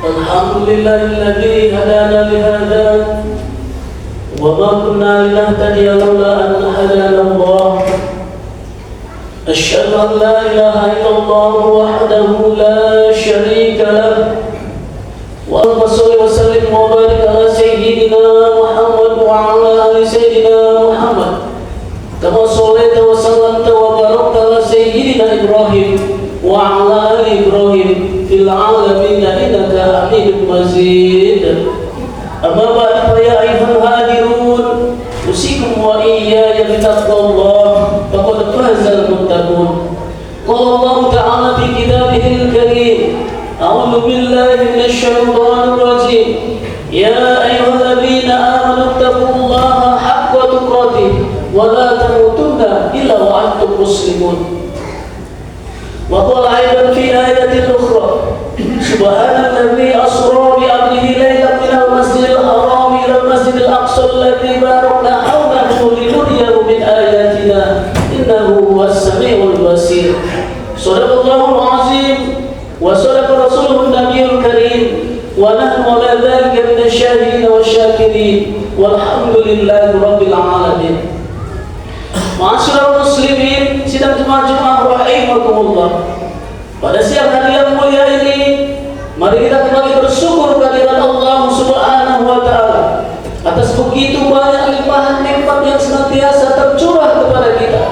الحمد لله الذي هدانا لهذا وما كنا لنهتدي لولا أن هدانا الله أشهد أن لا إله إلا الله وحده لا شريك له اللهم صل وسلم وبارك على سيدنا محمد وعلى آل سيدنا محمد كما صليت وسلمت وباركت على سيدنا إبراهيم وعلى آل إبراهيم في العالمين إنك حميد مجيد أما بعد فيا أيها الهادرون أوصيكم وإياي بتقوى الله فقد فاز المتقون قال الله تعالى في كتابه الكريم أعوذ بالله من الشيطان الرجيم يا أيها الذين آمنوا اتقوا الله حق تقاته ولا تموتن إلا وأنتم مسلمون وقال أيضا في آية أخرى سبحان الذي أسرى بعبده ليلا من المسجد الحرام إلى المسجد الأقصى الذي باركنا حوله لنريه من آياتنا إنه هو السميع البصير صدق الله العظيم وصدق رسوله النبي الكريم ونحن على ذلك من الشاهدين والشاكرين والحمد لله رب العالمين. Ma'asyiral muslimin, sidang jemaah rahimakumullah. Pada siang hari yang mulia ini, mari kita kembali bersyukur kehadirat Allah Subhanahu wa taala atas begitu banyak limpahan nikmat yang senantiasa tercurah kepada kita.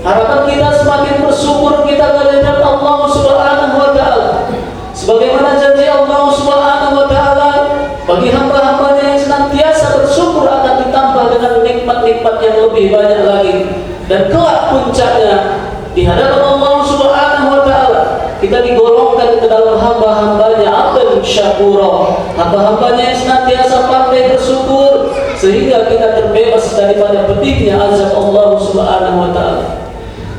Harapan kita semakin bersyukur kita kehadirat Allah Subhanahu wa taala. Sebagaimana janji Allah Subhanahu wa taala bagi hamba-hambanya yang senantiasa bersyukur akan ditambah dengan nikmat-nikmat yang lebih banyak lagi, dan kelak puncaknya di hadapan Allah Subhanahu wa taala kita digolongkan ke dalam hamba-hambanya abdan syakura, hamba-hambanya yang senantiasa pandai bersyukur sehingga kita terbebas daripada pedihnya azab Allah Subhanahu wa taala.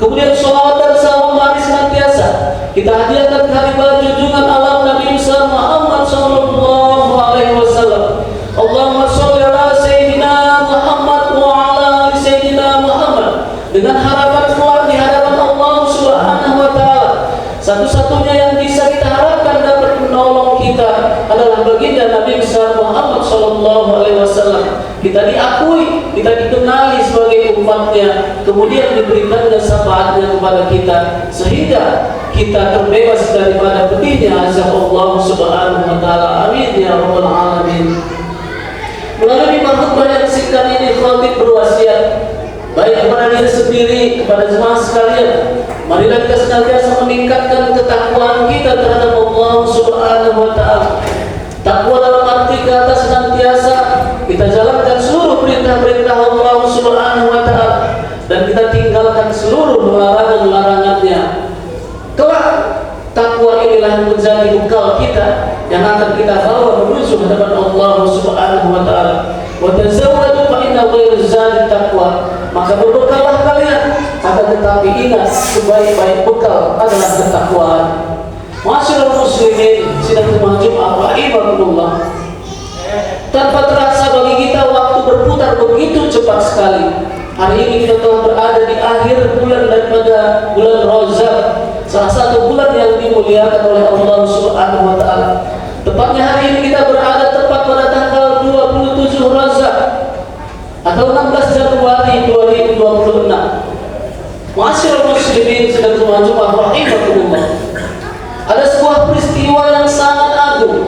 Kemudian salawat dan salam mari senantiasa kita hadiahkan kehadiran junjungan alam Nabi Muhammad sallallahu alaihi wasallam. Allahumma shalli ala sayyidina Muhammad wa ala ali sayyidina Muhammad, dengan harapan kuat di hadapan Allah Subhanahu wa taala. Satu-satunya yang bisa kita harapkan dapat menolong kita adalah baginda Nabi Muhammad sallallahu alaihi wasallam. Kita diakui, kita dikenali sebagai umatnya, kemudian diberikannya syafaatnya kepada kita sehingga kita terbebas daripada pedihnya azab Allah Subhanahu wa taala. Amin ya rabbal alamin. Melalui khutbah yang singkat ini, khatib berwasiat baik kepada diri sendiri, kepada jemaah sekalian, marilah kita senantiasa meningkatkan ketakwaan kita terhadap Allah Subhanahu wa taala. Takwa dalam arti kata senantiasa kita jalankan seluruh perintah-perintah Allah Subhanahu wa taala dan kita tinggalkan seluruh larangan-larangannya. Kelak takwa inilah yang menjadi bekal kita yang akan kita bawa menuju hadapan Allah Subhanahu wa taala. Wa tazawwadu fa inna khairaz zadi taqwa. Maka berbekallah kalian, akan tetapi ingat sebaik-baik bekal adalah ketakwaan. Ma'asyiral muslimin, sidang jemaah Jumat rahimakumullah. Tanpa terasa bagi kita waktu berputar begitu cepat sekali. Hari ini kita telah berada di akhir bulan daripada bulan Rajab, salah satu bulan yang dimuliakan oleh Allah Subhanahu wa taala. Tepatnya hari ini kita berada tepat pada tanggal 27 Rajab atau 16 Januari 2026. Ma'asyiral muslimin, sedang jemaah rahimakumullah. Ada sebuah peristiwa yang sangat agung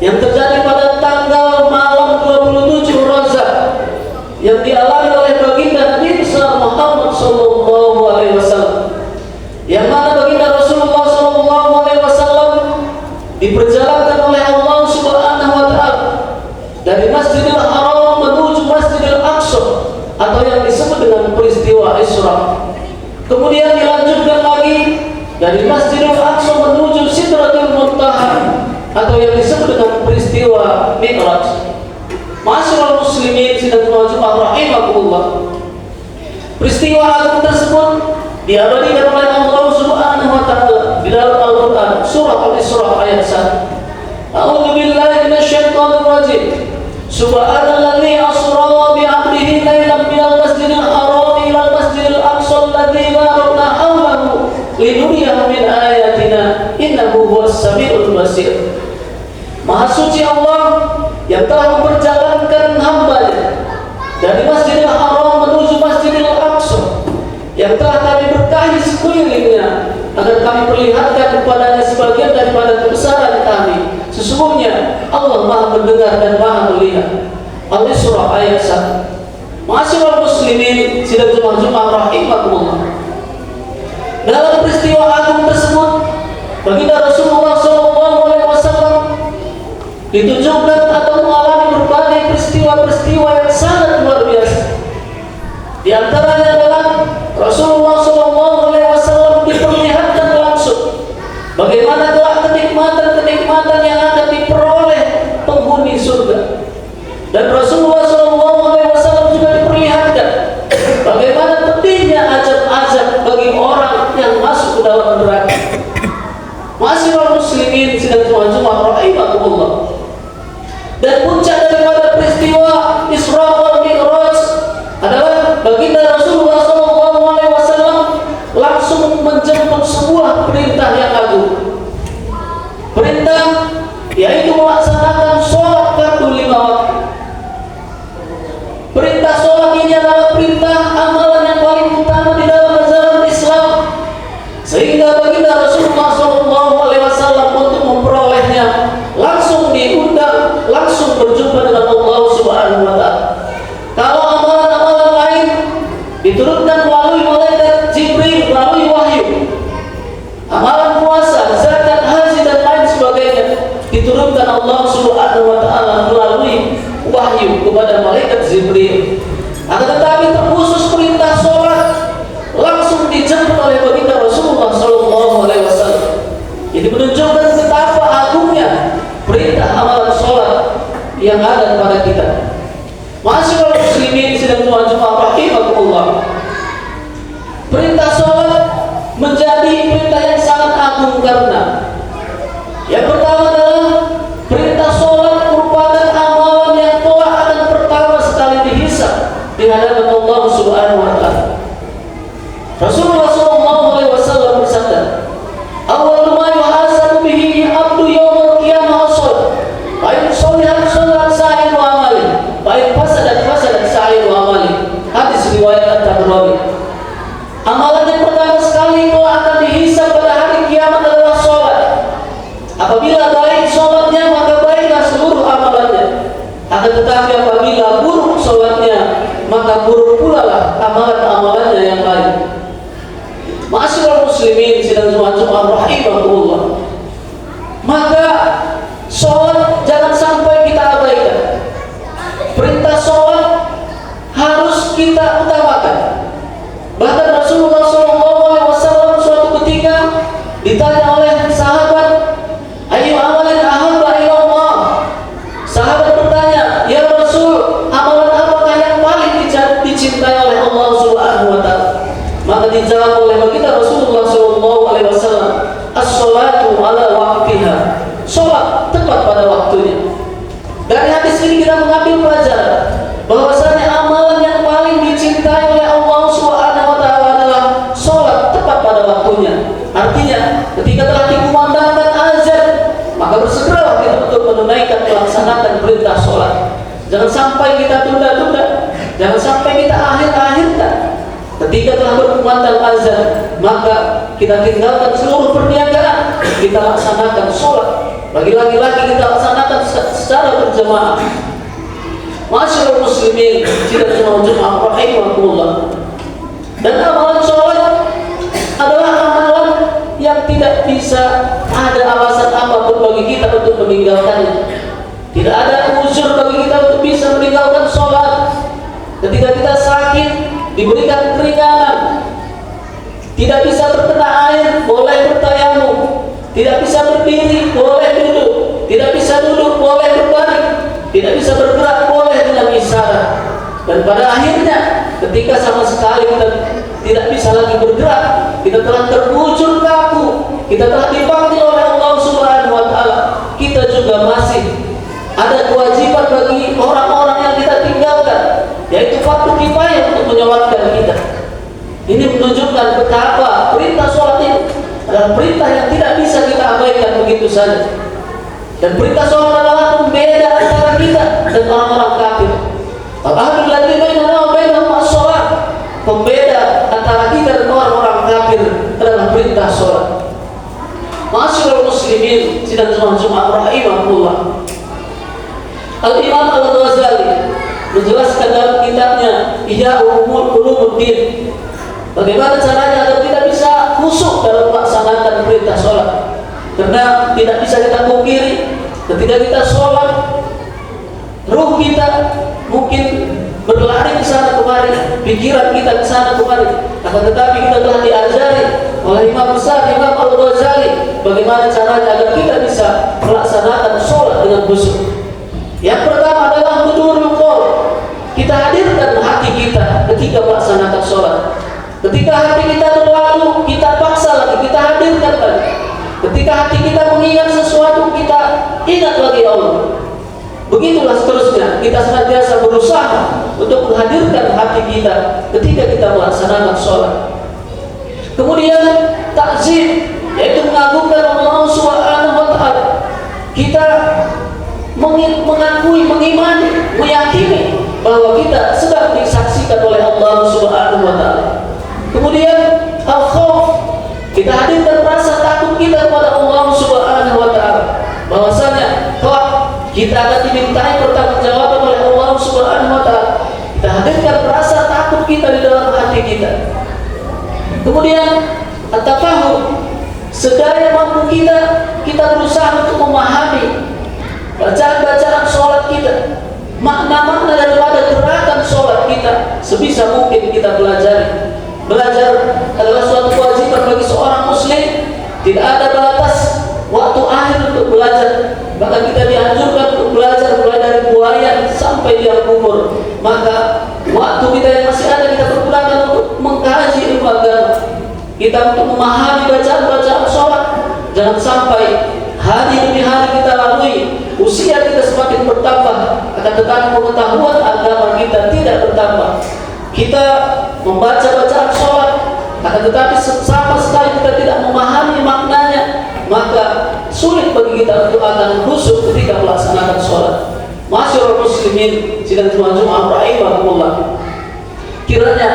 yang terjadi pada tanggal malam 27 Rajab yang dialami oleh baginda Nabi Muhammad sallallahu alaihi wasallam, yang mana baginda Rasulullah sallallahu alaihi wasallam diperjalankan oleh Allah Subhanahu wa taala dari Masjidil Haram menuju Masjidil Aqsa atau yang disebut dengan peristiwa Isra. Kemudian dilanjutkan lagi dari Masjidil Aqsa menuju Sidratul Muntaha atau yang disebut dengan peristiwa Mi'raj. Ma'asyiral muslimin, sidang jemaah rahimakumullah. Peristiwa agung tersebut diabadikan oleh Allah Subhanahu wa taala di dalam Al-Qur'an surah Al-Isra ayat 1. A'udzu billahi minasyaitonir rajim. Subhanalladzi asra bi 'abdihi lailan minal masjidil haram ila al-masjidil aqsa alladzi barakna hawlahu linuriyahu min ayatina kepadanya sebagian daripada kebesaran kami. Sesungguhnya Allah Maha mendengar dan Maha melihat. Al-Isra ayat 1. Ma'asyiral muslimin sidang Jumat rahimakumullah. Dalam peristiwa agung tersebut, baginda Rasulullah SAW ditunjukkan atau mengalami berbagai peristiwa-peristiwa yang sangat luar biasa. Di antaranya adalah Rasulullah SAW diperlihatkan langsung bagaimana telah kenikmatan-kenikmatan yang akan diperoleh penghuni surga. Dan Rasulullah SAW juga diperlihatkan bagaimana pedihnya azab-azab bagi orang yang masuk ke dalam neraka. Ma'asyiral muslimin sidang Jumat rahimakumullah. Dan puncak daripada peristiwa Isra wal Mi'raj adalah baginda Rasulullah SAW langsung menjemput sebuah perintah yang agung. Perintah yaitu melaksanakan sholat fardu 5 waktu. Perintah sholat ini adalah perintah amalan yang paling utama di dalam ajaran Islam, sehingga baginda Rasulullah SAW untuk memperolehnya langsung diundang, langsung berjumpa dengan Allah Subhanahu wa Ta'ala. Kalau amalan-amalan lain diturunkan melalui malaikat Jibril, melalui wahyu, amalan puasa, zakat, haji dan lain sebagainya diturunkan Allah Subhanahu wa Ta'ala melalui wahyu kepada malaikat Jibril. Akan tetapi terkhusus perintah sholat langsung dijemput oleh baginda Rasulullah SAW. Jadi menunjukkan betapa agungnya perintah amalan sholat yang ada pada kita. Ma'asyiral muslimin sidang Jumat rahimakumullah. Perintah sholat menjadi perintah yang sangat agung karena yang pertama adalah perintah sholat merupakan amalan yang telah akan pertama sekali dihisab di hadapan Allah Subhanahu wa Ta'ala. Rasulullah SAW bersabda, "Awwal ma yuhasabu bihi abdu yaumil qiyamah as-shalah. Fa in sholihat sholat sa'ir wa amali, fa in fasadat sa'ir wa amali." Hadis riwayat At-Tabrani. Amalan yang pertama sekali telah akan dihisab pada hari kiamat adalah sholat. Apabila baik sholatnya maka baiklah seluruh amalannya. Akan tetapi apabila buruk sholatnya maka buruk pula lah amalan-amalannya yang lain. Ma'asyiral muslimin sidang Jumat rahimakumullah. Maka sholat jangan sampai kita abaikan. Perintah sholat harus kita utamakan. Bahkan Rasulullah SAW suatu ketika ditanya oleh sahabat, "Ayu amalin ahabba ila Allah?" Sahabat bertanya, "Ya Rasul, amalan apakah yang paling dicintai oleh Allah Subhanahu wa Ta'ala?" Maka dijawab oleh baginda Rasulullah SAW, "As-sholatu ala waqtiha." Sholat tepat pada waktunya. Dari hadis ini kita mengambil pelajaran bahwasanya amalan yang paling dicintai oleh Allah Subhanahu wa Ta'ala adalah sholat tepat pada waktunya. Artinya, ketika telah dikumandangkan azan, maka bersegeralah kita untuk menunaikan melaksanakan perintah sholat. Jangan sampai kita tunda-tunda, jangan sampai kita akhir-akhirkan. Ketika telah berkumandang azan, maka kita tinggalkan seluruh perniagaan, kita laksanakan sholat. Bagi laki-laki kita laksanakan secara berjamaah. Ma'asyiral muslimin sidang Jumat rahimakumullah. Dan amalan sholat adalah amalan yang tidak bisa ada alasan apapun bagi kita untuk meninggalkannya. Tidak ada uzur bagi kita untuk bisa meninggalkan sholat. Ketika kita sakit, diberikan keringanan. Tidak bisa terkena air, boleh bertayamum. Tidak bisa berdiri, boleh duduk. Tidak bisa duduk, boleh berbaring. Tidak bisa bergerak, boleh dengan isyarat. Dan pada akhirnya, ketika sama sekali kita tidak bisa lagi bergerak, kita telah terbujur kaku, kita telah dipanggil oleh Allah Subhanahu wa Ta'ala, kita juga masih ada kewajiban bagi orang-orang yang kita tinggalkan, yaitu fardu kifayah untuk menyolatkan kita. Ini menunjukkan betapa perintah sholat ini adalah perintah yang tidak bisa kita abaikan begitu saja. Dan perintah sholat adalah pembeda antara kita dan orang-orang kafir. Pembeda antara kita dan orang-orang kafir adalah perintah sholat. Masyarul muslimin sidang Jumat rahimahullah. Al-Imam Al-Ghazali menjelaskan dalam kitabnya Ihya Ulumuddin bagaimana caranya agar kita bisa khusyuk dalam melaksanakan perintah sholat. Karena tidak bisa kita pungkiri ketika kita sholat, ruh kita mungkin berlari ke sana kemari, pikiran kita ke sana kemari. Akan tetapi kita telah diajari oleh Imam besar Imam Al-Ghazali bagaimana caranya agar kita bisa melaksanakan sholat dengan khusyuk. Yang pertama adalah hudurul qalb. Kita hadirkan hati kita ketika melaksanakan sholat. Ketika hati kita berlalu, kita paksa lagi, kita hadirkan lagi. Ketika hati kita mengingat sesuatu, kita ingat lagi Allah. Begitulah seterusnya, kita senantiasa berusaha untuk menghadirkan hati kita ketika kita melaksanakan sholat. Kemudian takzim, yaitu mengagungkan Allah Subhanahu wa Ta'ala. Kita mengakui, mengimani, meyakini bahwa kita sedang disaksikan oleh Allah Subhanahu wa Ta'ala. Kemudian al-khauf, kita hadirkan rasa takut kita kepada Allah Subhanahu wa Ta'ala, bahwasanya kelak kita akan dimintai pertanggungjawaban oleh Allah Subhanahu wa Ta'ala. Kita hadirkan rasa takut kita di dalam hati kita. Kemudian at-tafahum, sedaya mampu kita berusaha untuk memahami bacaan-bacaan sholat kita, makna-makna daripada gerakan sholat kita sebisa mungkin kita pelajari. Belajar adalah suatu kewajiban bagi seorang muslim. Tidak ada batas waktu akhir untuk belajar. Bahkan kita dianjurkan untuk belajar mulai dari buayan sampai dia umur. Maka waktu kita yang masih ada kita pergunakan untuk mengkaji ilmu agama, kita untuk memahami bacaan-bacaan sholat. Jangan sampai hari demi hari kita lalui, usia kita semakin bertambah, akan tetapi pengetahuan agama kita tidak bertambah. Kita membaca bacaan sholat, akan tetapi sama sekali kita tidak memahami maknanya, maka sulit bagi kita untuk akan khusyuk ketika melaksanakan sholat. Masyarul muslimin sidang Jumat rahimahullah. Kiranya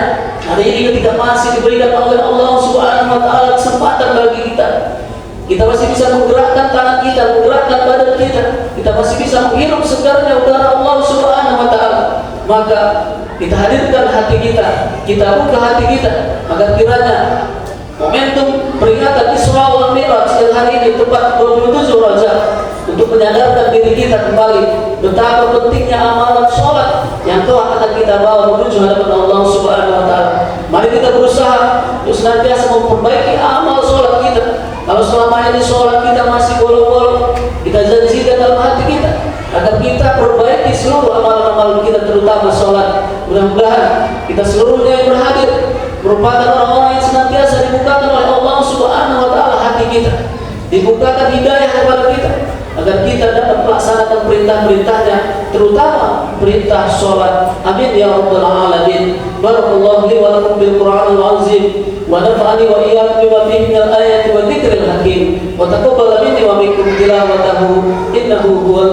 hari ini ketika masih diberikan oleh Allah Subhanahu wa Ta'ala kesempatan bagi kita masih bisa menggerakkan tangan kita, menggerakkan badan kita masih bisa menghirup segarnya udara Allah Subhanahu wa Ta'ala, maka kita hadirkan hati kita buka hati kita agar kiranya momentum peringatan Isra wal Mi'raj yang hari ini tepat 27 Rajab untuk menyadarkan diri kita kembali betapa pentingnya amalan sholat yang telah akan kita bawa menuju hadapan Allah Subhanahu wa Ta'ala. Mari kita berusaha untuk senantiasa memperbaiki amal sholat kita. Kalau selama ini sholat kita masih bolong-bolong, kita janjikan dalam hati kita agar kita perbaiki seluruh amalan-amalan kita, terutama sholat. Mudah-mudahan kita seluruhnya yang berhadir merupakan orang-orang yang senantiasa dibukakan oleh Allah Subhanahu wa Ta'ala hati kita, dibukakan hidayah kepada kita agar kita dapat melaksanakan perintah-perintahnya, terutama perintah sholat. Amin ya rabbal alamin. Barakallahu li wa lakum bil Qur'anil azim wa nafa'ani wa iyyakum bima fihi minal ayati wa dzikril hakim wa taqabbal minni wa minkum tilawatahu innahu huwal